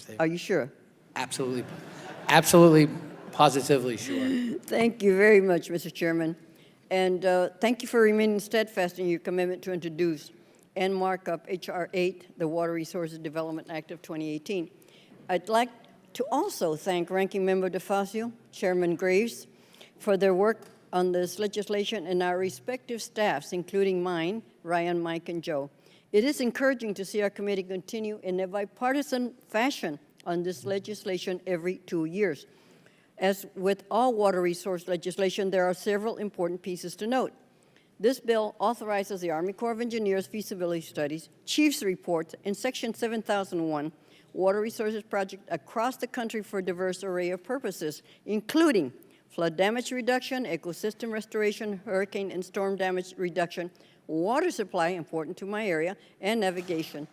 Statement. Are you sure? Absolutely, absolutely, positively sure. Thank you very much, Mr. Chairman. And thank you for remaining steadfast in your commitment to introduce and mark up H.R. 8, the Water Resources Development Act of 2018. I'd like to also thank Ranking Member DeFazio, Chairman Graves, for their work on this legislation and our respective staffs, including mine, Ryan, Mike, and Joe. It is encouraging to see our committee continue in a bipartisan fashion on this legislation every 2 years. As with all water resource legislation, there are several important pieces to note. This bill authorizes the Army Corps of Engineers feasibility studies, chief's reports, and Section 7001 water resources project across the country for a diverse array of purposes, including flood damage reduction, ecosystem restoration, hurricane and storm damage reduction, water supply, important to my area, and navigation.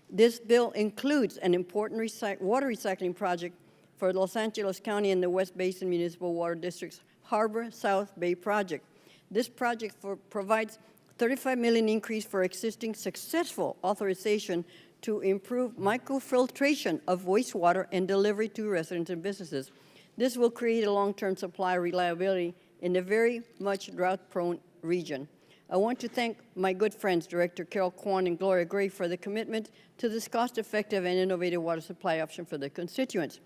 This bill includes an important water recycling project for Los Angeles County and the West Basin Municipal Water District's Harbor South Bay project. This project provides $35 million increase for existing successful authorization to improve microfiltration of wastewater and delivery to residents and businesses. This will create a long-term supply reliability in a very much drought-prone region. I want to thank my good friends, Director Carol Kwan and Gloria Gray, for the commitment to this cost-effective and innovative water supply option for their constituents.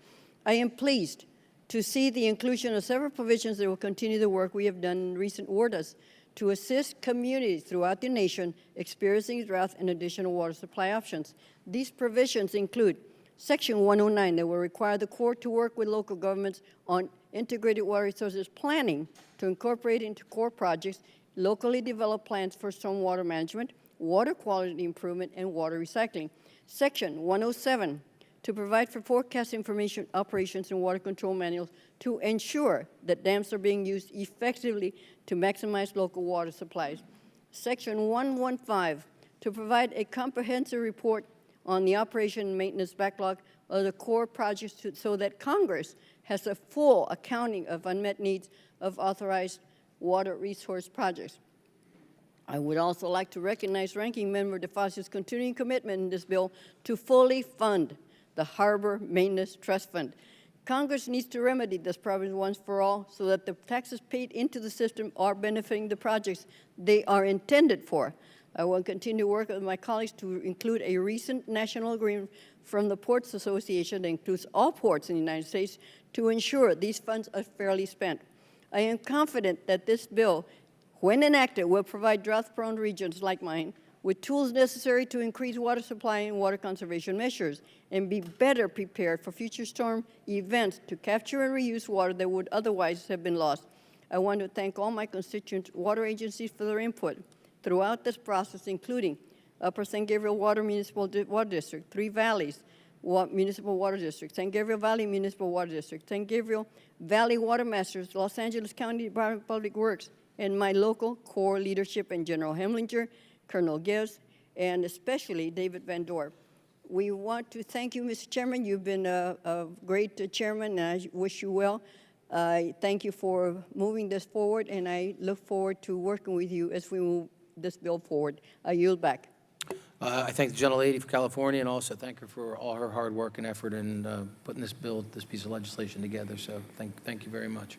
I am pleased to see the inclusion of several provisions that will continue the work we have done in recent WRDAs to assist communities throughout the nation experiencing drought and additional water supply options. These provisions include Section 109 that will require the Corps to work with local governments on integrated water resources planning to incorporate into core projects locally developed plans for stormwater management, water quality improvement, and water recycling. Section 107 to provide for forecast information operations and water control manuals to ensure that dams are being used effectively to maximize local water supplies. Section 115 to provide a comprehensive report on the operation and maintenance backlog of the core projects so that Congress has a full accounting of unmet needs of authorized water resource projects. I would also like to recognize Ranking Member DeFazio's continuing commitment in this bill to fully fund the Harbor Maintenance Trust Fund. Congress needs to remedy this problem once for all so that the taxes paid into the system are benefiting the projects they are intended for. I will continue to work with my colleagues to include a recent national agreement from the Ports Association that includes all ports in the United States to ensure these funds are fairly spent. I am confident that this bill, when enacted, will provide drought-prone regions like mine with tools necessary to increase water supply and water conservation measures and be better prepared for future storm events to capture and reuse water that would otherwise have been lost. I want to thank all my constituent water agencies for their input throughout this process, including Upper San Gabriel Water Municipal Water District, Three Valleys Municipal Water District, San Gabriel Valley Municipal Water District, San Gabriel Valley Water Masters, Los Angeles County Department of Public Works, and my local core leadership and General Hemlinger, Colonel Gibbs, and especially David Van Dorp. We want to thank you, Mr. Chairman. You've been a great chairman, and I wish you well. I thank you for moving this forward, and I look forward to working with you as we move this bill forward. I yield back. I thank the gentlelady for California, and also thank her for all her hard work and effort in putting this bill, this piece of legislation together. So thank you very much.